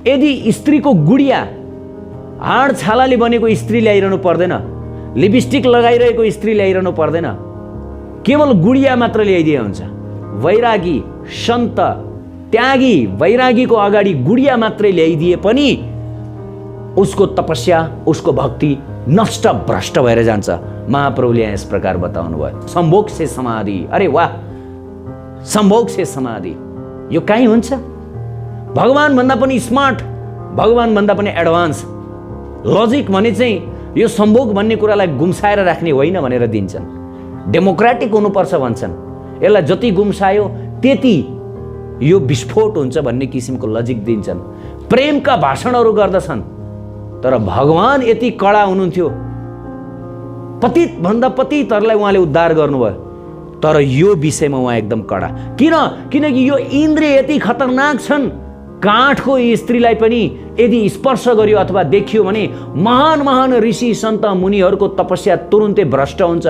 यदि स्त्रीको गुडिया हाड छालाले बनेको स्त्री ल्याइरहनु पर्दैन, लिपस्टिक लगाइरहेको स्त्री ल्याइरहनु पर्दैन, केवल गुडिया मात्र ल्याइदिए हुन्छ। वैरागी, सन्त, त्यागी वैरागीको अगाडि गुडिया मात्रै ल्याइदिए पनि उसको तपस्या, उसको भक्ति नष्ट भ्रष्ट भएर जान्छ। महाप्रभुले यस प्रकार बताउनु भयो, संभोग से समाधि। अरे वाह, संभोग से समाधि यो कहीँ हुन्छ? भगवान भन्दा पनि स्मार्ट, भगवान भन्दा पनि एडभान्स लजिक भने चाहिँ यो संभोग भन्ने कुरालाई गुम्साएर राख्ने होइन भनेर दिन्छन्। डेमोक्रेटिक हुनुपर्छ भन्छन्, यसलाई जति गुम्सायो त्यति यो विस्फोट हुन्छ भन्ने किसिमको लजिक दिन्छन्। प्रेमका भाषणहरू गर्दछन्, तर भगवान यति कडा हुनुहुन्थ्यो, पतित भन्दा पतितहरूलाई उहाँले उद्धार गर्नुभयो, तर यो विषयमा उहाँ एकदम कडा। किनकि यो इन्द्रिय यति खतरनाक छन्, काठको स्त्रीलाई पनि यदि स्पर्श गर्यो अथवा देखियो भने महान महान ऋषि सन्त मुनिहरूको तपस्या तुरुन्तै भ्रष्ट हुन्छ।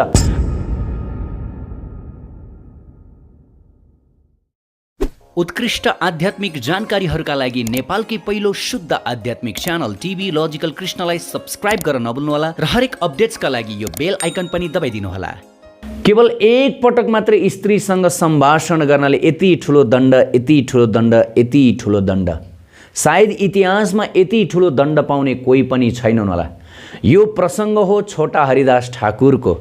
उत्कृष्ट आध्यात्मिक जानकारीहरूका लागि नेपालकै पहिलो शुद्ध आध्यात्मिक च्यानल टिभी लजिकल कृष्णलाई सब्स्क्राइब गर्न नभुल्नुहोला र हरेक अपडेट्सका लागि यो बेल आइकन पनि दबाइदिनुहोला। केवल एक पटक मात्र स्त्रीसँग सम्भाषण गर्नाले यति ठुलो दण्ड, यति ठुलो दण्ड, यति ठुलो दण्ड। सायद इतिहासमा यति ठुलो दण्ड पाउने कोही पनि छैनन् होला। यो प्रसङ्ग हो छोटा हरिदास ठाकुरको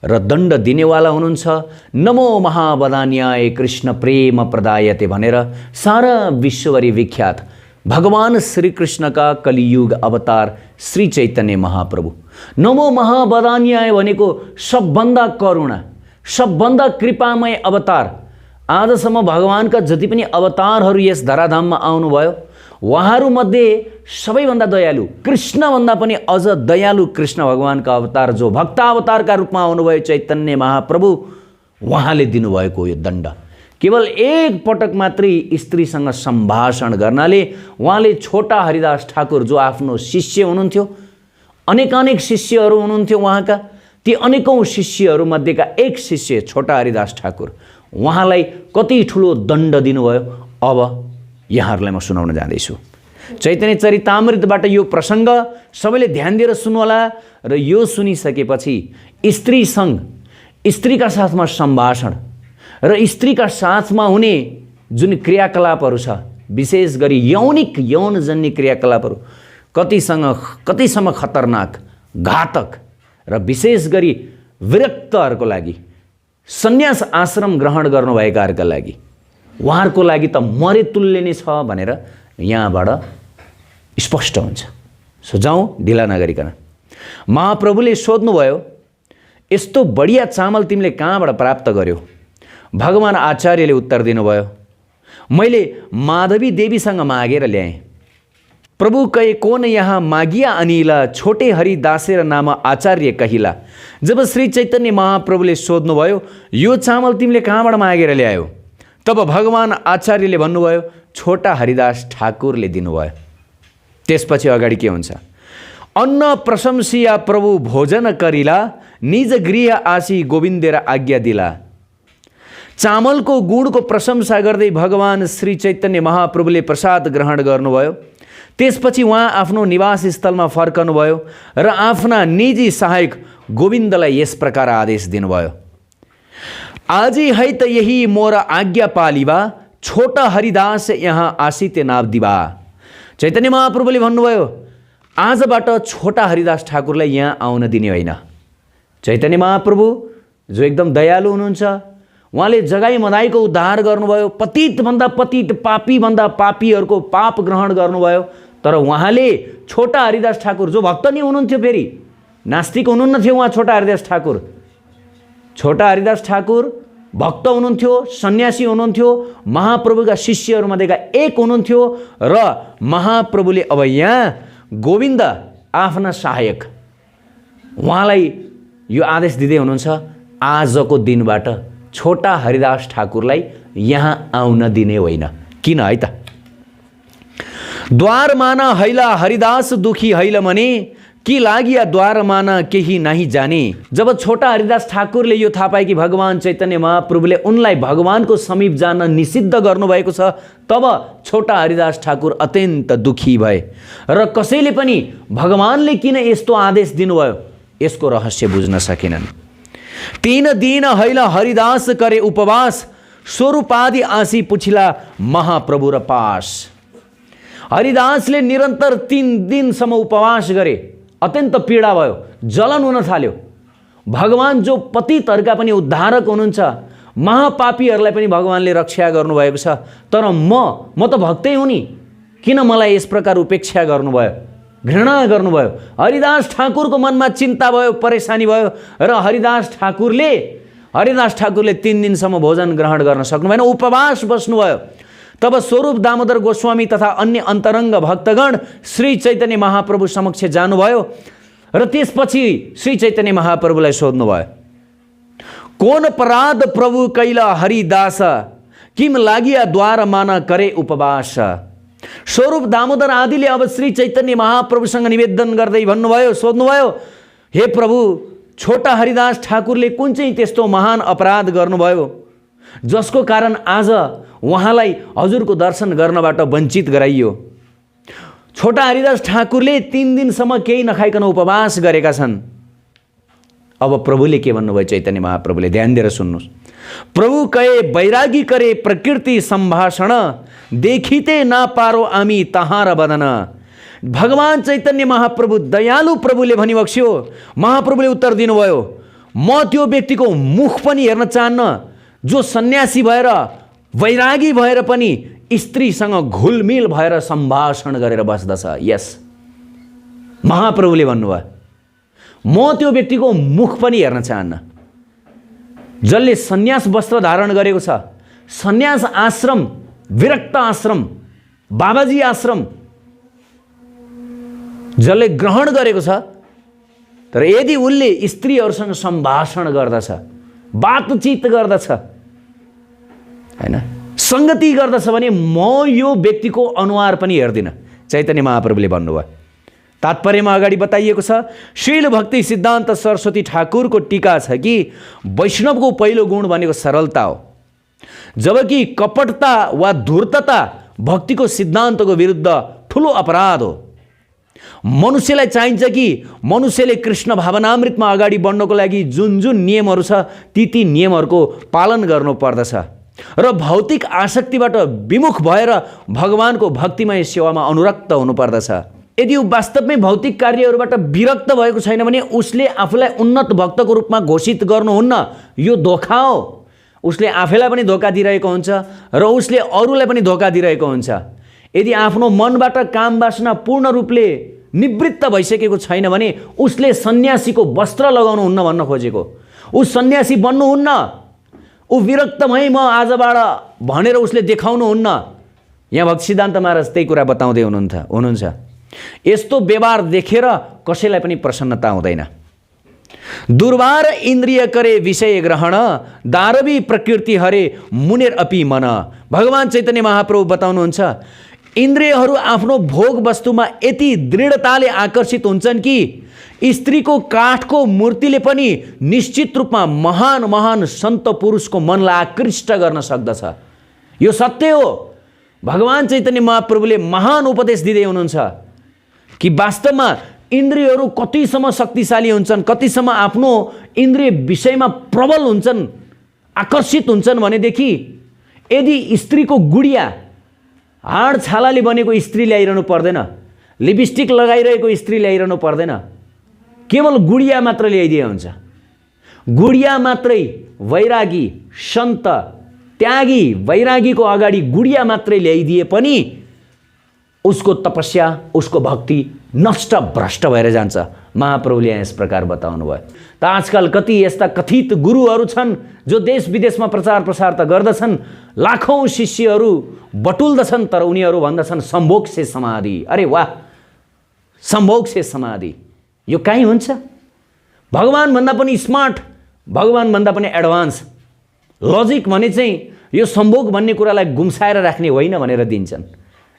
र दण्ड दिनेवाला हुनुहुन्छ नमो महावदान्याय कृष्ण प्रेम प्रदायते भनेर सारा विश्वभरि विख्यात भगवान श्रीकृष्णका कलियुग अवतार श्री चैतन्य महाप्रभु। नमो महावदान्याय भनेको सबभन्दा करुणा, सबभन्दा कृपामय अवतार। आजसम्म भगवानका जति पनि अवतारहरू यस धराधाममा आउनुभयो, उहाँहरूमध्ये सबैभन्दा दयालु, कृष्णभन्दा पनि अझ दयालु कृष्ण भगवानका अवतार जो भक्तावतारका रूपमा आउनुभयो चैतन्य महाप्रभु, उहाँले दिनुभएको यो दण्ड। केवल एक पटक मात्रै स्त्रीसँग सम्भाषण गर्नाले उहाँले छोटा हरिदास ठाकुर जो आफ्नो शिष्य हुनुहुन्थ्यो, अनेक शिष्यहरू हुनुहुन्थ्यो उहाँका, ती अनेकौँ शिष्यहरूमध्येका एक शिष्य छोटा हरिदास ठाकुर, उहाँलाई कति ठुलो दण्ड दिनुभयो अब यहाँहरूलाई म सुनाउन जाँदैछु। चैतन्य चरितामृतबाट यो प्रसङ्ग सबैले ध्यान दिएर सुन्नुहोला र यो सुनिसकेपछि स्त्रीसँग, स्त्रीका साथमा सम्भाषण र स्त्रीका साथमा हुने जुन क्रियाकलापहरू छ, विशेष गरी यौनजन्य क्रियाकलापहरू कतिसम्म खतरनाक, घातक र विशेष गरी विरक्तहरूको लागि, सन्यास आश्रम ग्रहण गर्नुभएकाहरूका लागि, उहाँहरूको लागि त मरे तुल्य नै छ भनेर यहाँबाट स्पष्ट हुन्छ। सो जाउँ ढिला नगरिकन। महाप्रभुले सोध्नुभयो, यस्तो बढिया चामल तिमीले कहाँबाट प्राप्त गर्यो? भगवान आचार्यले उत्तर दिनुभयो, मैले माधवी देवीसँग मागेर ल्याएँ। प्रभु कहे कौन यहाँ मागिया अनिला, छोटे हरिदासेर नाम आचार्य कहिला। जब श्री चैतन्य महाप्रभुले सोध्नुभयो, यो चामल तिमीले कहाँबाट मागेर ल्यायो? तब भगवान आचार्यले भन्नुभयो, छोटा हरिदास ठाकुरले दिनुभयो। त्यसपछि अगाडि के हुन्छ? अन्न प्रशंसिया प्रभु भोजन करिला, निज गृह आसी गोविन्देर आज्ञा दिला। चामलको गुणको प्रशंसा गर्दै भगवान श्री चैतन्य महाप्रभुले प्रसाद ग्रहण गर्नुभयो। त्यसपछि उहाँ आफ्नो निवास स्थलमा फर्कनुभयो र आफ्ना निजी सहायक गोविन्दलाई यस प्रकार आदेश दिनुभयो, आजी है त यही मोर आज्ञा पालिबा, छोटा हरिदास यहाँ आसिते नाव दिबा। चैतन्य महाप्रभुले भन्नुभयो, आजबाट छोटा हरिदास ठाकुरलाई यहाँ आउन दिने होइन। चैतन्य महाप्रभु जो एकदम दयालु हुनुहुन्छ, उहाँले जगाई मदाईको उद्धार गर्नुभयो, पतितभन्दा पतित, पापीभन्दा पापीहरूको पाप ग्रहण गर्नुभयो। तर उहाँले छोटा हरिदास ठाकुर जो भक्त नै हुनुहुन्थ्यो, फेरि नास्तिक हुनुहुन्न थियो उहाँ छोटा हरिदास ठाकुर। छोटा हरिदास ठाकुर भक्त हुनुहुन्थ्यो, सन्यासी हुनुहुन्थ्यो, महाप्रभुका शिष्यहरूमध्येका एक हुनुहुन्थ्यो र महाप्रभुले अब यहाँ गोविन्द आफ्ना सहायक उहाँलाई यो आदेश दिँदै हुनुहुन्छ, आजको दिनबाट छोटा हरिदास ठाकुरलाई यहाँ आउन दिने होइन। किन है त? द्वार माना हैला हरिदास दुखी हैल मने, कि लागिया द्वार माना केही नाही जाने। जब छोटा हरिदास ठाकुरले यो थाहा पाए कि भगवान चैतन्य महाप्रभुले उनलाई भगवानको समीप जान निषिद्ध गर्नुभएको छ, तब छोटा हरिदास ठाकुर अत्यन्त दुखी भए र कसैले पनि भगवानले किन यस्तो आदेश दिनुभयो यसको रहस्य बुझ्न सकेनन्। 3 दिन हैला हरिदास करे उपवास, स्वरूपादि आसी पुछिला महाप्रभु र पास। हरिदासले निरन्तर 3 दिनसम्म उपवास गरे। अत्यन्त पीडा भयो, जलन हुन थाल्यो। भगवान जो पतितहरूका पनि उद्धारक हुनुहुन्छ, महापापीहरूलाई पनि भगवानले रक्षा गर्नुभएको छ, तर म त भक्तै हुँ नि, किन मलाई यस प्रकार उपेक्षा गर्नुभयो, घृणा गर्नुभयो। हरिदास ठाकुरको मनमा चिन्ता भयो, परेशानी भयो र हरिदास ठाकुरले 3 दिनसम्म भोजन ग्रहण गर्न सक्नु भएन, उपवास बस्नुभयो। तब स्वरूप दामोदर गोस्वामी तथा अन्य अन्तरङ्ग भक्तगण श्री चैतन्य महाप्रभु समक्ष जानुभयो र त्यसपछि श्री चैतन्य महाप्रभुलाई सोध्नुभयो, कोन अपराध प्रभु कैला हरिदास, किम लागिया द्वार माना करे उपवास। स्वरूप दामोदर आदिले अब श्री चैतन्य महाप्रभुसँग निवेदन गर्दै भन्नुभयो, सोध्नुभयो, हे प्रभु, छोटा हरिदास ठाकुरले कुन चाहिँ त्यस्तो महान अपराध गर्नुभयो जसको कारण आज उहाँलाई हजुरको दर्शन गर्नबाट वञ्चित गराइयो। छोटा हरिदास ठाकुरले 3 दिनसम्म केही नखाइकन उपवास गरेका छन्। अब प्रभुले के भन्नुभयो, चैतन्य महाप्रभुले, ध्यान दिएर सुन्नुहोस्। प्रभु कहे बैरागी करे प्रकृति सम्भाषण, देखिते ना पारो आमी तहार बदन। भगवान चैतन्य महाप्रभु दयालु प्रभुले भनिबक्स्यो। महाप्रभुले उत्तर दिनुभयो, म त्यो व्यक्तिको मुख पनि हेर्न चाहन्न जो सन्यासी भएर वैरागी भएर पनि स्त्रीसँग घुलमिल भएर सम्भाषण गरेर बस्दछ। यस, महाप्रभुले भन्नुभयो, म त्यो व्यक्तिको मुख पनि हेर्न चाहन्न जसले सन्यास वस्त्र धारण गरेको छ, सन्यास आश्रम, विरक्त आश्रम, बाबाजी आश्रम जसले ग्रहण गरेको छ, तर यदि उसले स्त्रीहरूसँग सम्भाषण गर्दछ, बातचित गर्दछ, हैन, संगति गर्दछ भने म यो व्यक्तिको अनुहार पनि हेर्दिन। चैतन्य महाप्रभुले भन्नुभयो। तात्पर्यमा अगाडि बताइएको छ, शील भक्ति सिद्धान्त सरस्वती ठाकुरको टीका छ कि वैष्णवको पहिलो गुण भनेको सरलता हो, जबकि कपटता वा धूर्तता भक्तिको सिद्धान्तको विरुद्ध ठुलो अपराध हो। मनुष्यलाई चाहिन्छ कि मनुष्यले कृष्ण भावनामृतमा अगाडि बढ्नको लागि जुन जुन नियमहरू छ ती नियमहरूको पालन गर्नुपर्दछ र भौतिक आसक्तिबाट विमुख भएर भगवानको भक्तिमय सेवामा अनुरक्त हुनुपर्दछ। यदि ऊ वास्तवमै भौतिक कार्यहरूबाट विरक्त भएको छैन भने उसले आफूलाई उन्नत भक्तको रूपमा घोषित गर्नुहुन्न। यो धोका हो। उसले आफैलाई पनि धोका दिइरहेको हुन्छ र उसले अरूलाई पनि धोका दिइरहेको हुन्छ। यदि आफ्नो मनबाट काम वासना पूर्ण रूपले निवृत्त भइसकेको छैन भने उसले सन्यासीको वस्त्र लगाउनुहुन्न भन्न खोजेको। ऊ सन्यासी बन्नुहुन्न, ऊ विरक्तमै म आजबाट भनेर उसले देखाउनुहुन्न। यहाँ भक्ति सिद्धान्त महाराज त्यही कुरा बताउँदै हुनुहुन्छ। यस्तो व्यवहार देखेर कसैलाई पनि प्रसन्नता हुँदैन। दुर्वार इन्द्रिय करे विषय ग्रहण, दारवी प्रकृति हरे मुनेर अपि मन। भगवान चैतन्य महाप्रभु बताउनुहुन्छ, इन्द्रियहरू आफ्नो भोग वस्तुमा यति दृढताले आकर्षित हुन्छन् कि स्त्रीको काठको मूर्तिले पनि निश्चित रूपमा महान महान सन्त पुरुषको मनलाई आकृष्ट गर्न सक्दछ। यो सत्य हो। भगवान चैतन्य महाप्रभुले महान उपदेश दिँदै हुनुहुन्छ कि वास्तवमा इन्द्रियहरू कतिसम्म शक्तिशाली हुन्छन्, कतिसम्म आफ्नो इन्द्रिय विषयमा प्रबल हुन्छन्, आकर्षित हुन्छन् भनेदेखि यदि स्त्रीको गुडिया, हाड छालाले बनेको स्त्री ल्याइरहनु पर्दैन, लिपस्टिक लगाइरहेको स्त्री ल्याइरहनु पर्दैन, केवल गुडिया मात्र ल्याइदिए हुन्छ। गुडिया मात्रै वैरागी, सन्त, त्यागी वैरागीको अगाडि गुडिया मात्रै ल्याइदिए पनि उसको तपस्या, उसको भक्ति नष्ट भ्रष्ट भएर जान्छ। महाप्रभुले यस प्रकार बताउनु भयो। त आजकल कति यस्ता कथित गुरुहरू छन् जो देश विदेशमा प्रचार प्रसार त गर्दछन्, लाखौं शिष्यहरू बटुल्दछन्, तर उनीहरू भन्दछन् सम्भोग से समाधि। अरे वाह, सम्भोग से समाधि यो कहीँ हुन्छ? भगवान भन्दा पनि स्मार्ट, भगवान भन्दा पनि एडभान्स लजिक भने चाहिँ यो सम्भोग भन्ने कुरालाई गुम्साएर राख्ने होइन भनेर दिन्छन्।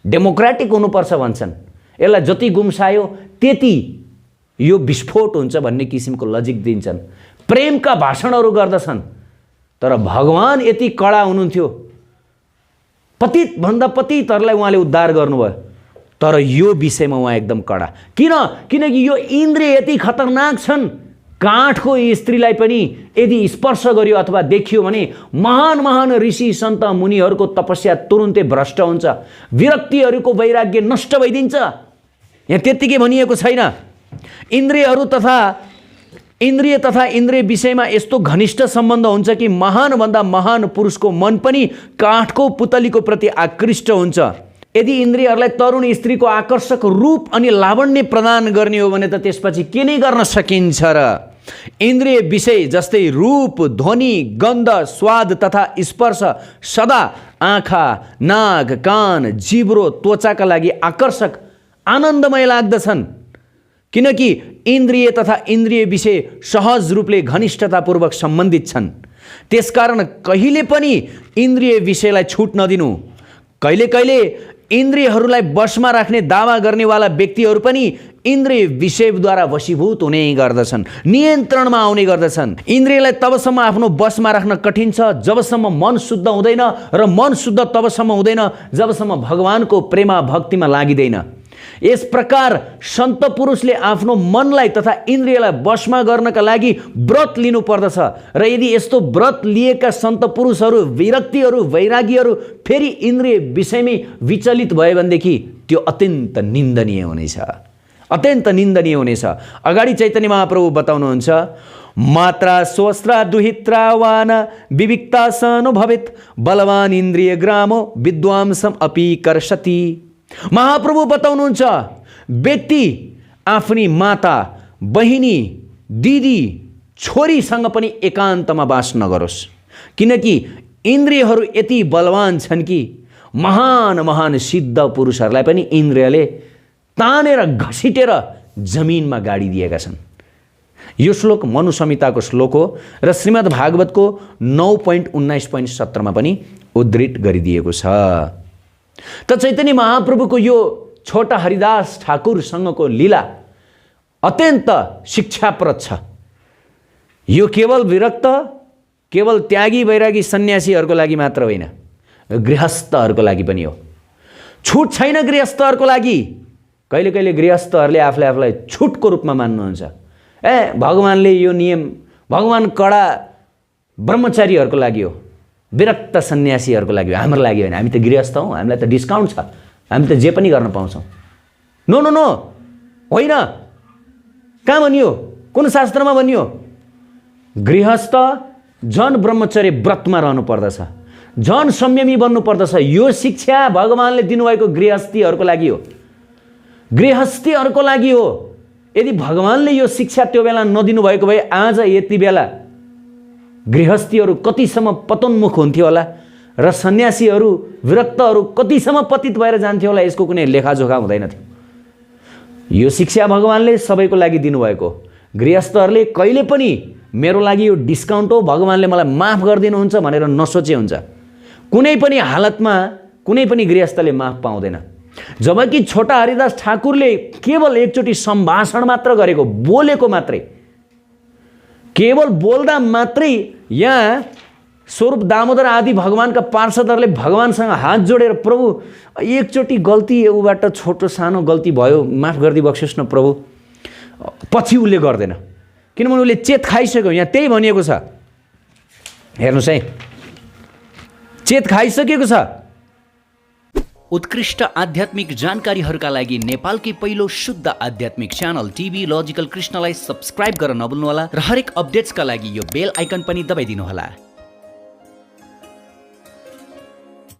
डेमोक्रेटिक हुनुपर्छ भन्छन्। यसलाई जति गुम्सायो त्यति यो विस्फोट हुन्छ भन्ने किसिमको लजिक दिन्छन्, प्रेमका भाषणहरू गर्दछन्। तर भगवान यति कडा हुनुहुन्थ्यो, पतित भन्दा पतितहरूलाई उहाँले उद्धार गर्नुभयो, तर यो विषयमा उहाँ एकदम कडा। किनकि यो इन्द्रिय यति खतरनाक छन्, काठको स्त्रीलाई पनि यदि स्पर्श गर्यो अथवा देखियो भने महान महान ऋषि सन्त मुनिहरूको तपस्या तुरुन्तै भ्रष्ट हुन्छ, विरक्तिहरूको वैराग्य नष्ट भइदिन्छ। यहाँ त्यत्तिकै भनिएको छैन। इन्द्रिय तथा इन्द्रिय विषयमा यस्तो घनिष्ठ सम्बन्ध हुन्छ कि महानभन्दा महान पुरुषको मन पनि काठको पुतलीको प्रति आकृष्ट हुन्छ। यदि इन्द्रियहरूलाई तरुण स्त्रीको आकर्षक रूप अनि लावण्य प्रदान गर्ने हो भने त त्यसपछि के नै गर्न सकिन्छ र? इन्द्रिय विषय जस्तै रूप, ध्वनि, गन्ध, स्वाद तथा स्पर्श सदा आँखा, नाक, कान, जिब्रो, त्वचाका लागि आकर्षक, आनन्दमय लाग्दछन्। किनकि इन्द्रिय तथा इन्द्रिय विषय सहज रूपले घनिष्ठतापूर्वक सम्बन्धित छन्। त्यसकारण कहिले पनि इन्द्रिय विषयलाई छुट नदिनु। कहिले कहिले इन्द्रियहरूलाई वशमा राख्ने दावा गर्नेवाला व्यक्तिहरू पनि इन्द्रिय विषयद्वारा वशीभूत हुने गर्दछन्, नियन्त्रणमा आउने गर्दछन्। इन्द्रियलाई तबसम्म आफ्नो वशमा राख्न कठिन छ जबसम्म मन शुद्ध हुँदैन, र मन शुद्ध तबसम्म हुँदैन जबसम्म भगवानको प्रेमा भक्तिमा लागिँदैन। यस प्रकार सन्त पुरुषले आफ्नो मनलाई तथा इन्द्रियलाई वशमा गर्नका लागि व्रत लिनु पर्दछ। र यदि यस्तो व्रत लिएका सन्त पुरुषहरू, विरक्तिहरू, वैरागीहरू फेरि इन्द्रिय विषयमै विचलित भयो भनेदेखि त्यो अत्यन्त निन्दनीय हुनेछ, अत्यन्त निन्दनीय हुनेछ। अगाडि चैतन्य महाप्रभु बताउनुहुन्छ, मात्रा स्वस्त्रा दुहित्रा वान विविक्ता सनो भवेत् बलवान इन्द्रिय ग्रामो विद्वांसम अपि कर्षति। महाप्रभु बताउनुहुन्छ, व्यक्ति आफ्नी माता, बहिनी, दिदी, छोरीसँग पनि एकान्तमा बास नगरोस्, किनकि इन्द्रियहरू यति बलवान छन् कि महान महान सिद्ध पुरुषहरूलाई पनि इन्द्रियले तानेर घसिटेर जमिनमा गाडिदिएका छन्। यो श्लोक मनुसंहिताको श्लोक हो र श्रीमद् भागवतको 9.19.17 पनि उद्धृत गरिदिएको छ। त चैतन्य महाप्रभुको यो छोटा हरिदास ठाकुरसँगको लीला अत्यन्त शिक्षाप्रद छ। यो केवल विरक्त, केवल त्यागी वैरागी सन्यासीहरूको लागि मात्र होइन, गृहस्थहरूको लागि पनि हो। छुट छैन गृहस्थहरूको लागि। कहिले कहिले गृहस्थहरूले आफूलाई छुटको रूपमा मान्नुहुन्छ। भगवानले यो नियम, भगवान कडा ब्रह्मचारीहरूको लागि हो, विरक्त सन्यासीहरूको लागि हो, हाम्रो लागि होइन। हामी त गृहस्थ हौँ, हामीलाई त डिस्काउन्ट छ, हामी त जे पनि गर्न पाउँछौँ। नो नो नो, होइन। कहाँ भनियो? कुन शास्त्रमा भनियो? गृहस्थ झन् ब्रह्मचर्य व्रतमा रहनु पर्दछ, झन् संयमी बन्नु पर्दछ। यो शिक्षा भगवानले दिनुभएको गृहस्थीहरूको लागि हो, गृहस्थीहरूको लागि हो। यदि भगवानले यो शिक्षा त्यो बेला नदिनु भएको भए आज यति बेला गृहस्थीहरू कतिसम्म पतोन्मुख हुन्थ्यो होला र सन्यासीहरू, विरक्तहरू कतिसम्म पतित भएर जान्थ्यो होला, यसको कुनै लेखाजोखा हुँदैन थियो। यो शिक्षा भगवानले सबैको लागि दिनुभएको। गृहस्थहरूले कहिले पनि मेरो लागि यो डिस्काउन्ट हो, भगवानले मलाई माफ गरिदिनुहुन्छ भनेर नसोचे हुन्छ। कुनै पनि हालतमा कुनै पनि गृहस्थले माफ पाउँदैन। जबकि छोटा हरिदास ठाकुरले केवल एकचोटि सम्भाषण मात्र गरेको, बोलेको मात्रै, केवल बोल्दा मात्रै यहाँ स्वरूप दामोदर आदि भगवानका पार्षदहरूले भगवानसँग हात जोडेर, प्रभु एकचोटि गल्ती, ऊबाट छोटो सानो गल्ती भयो, माफ गरिदिई बक्सियोस् न प्रभु। पछि उसले गर्दैन, किनभने उसले चेत खाइसक्यो। यहाँ त्यही भनिएको छ, हेर्नुहोस् है, चेत खाइसकेको छ। उत्कृष्ट आध्यात्मिक जानकारीहरूका लागि नेपालकै पहिलो शुद्ध आध्यात्मिक च्यानल टिभी लजिकल कृष्णलाई सब्स्क्राइब गर्न नभुल्नुहोला र हरेक अपडेट्सका लागि यो बेल आइकन पनि दबाइदिनुहोला।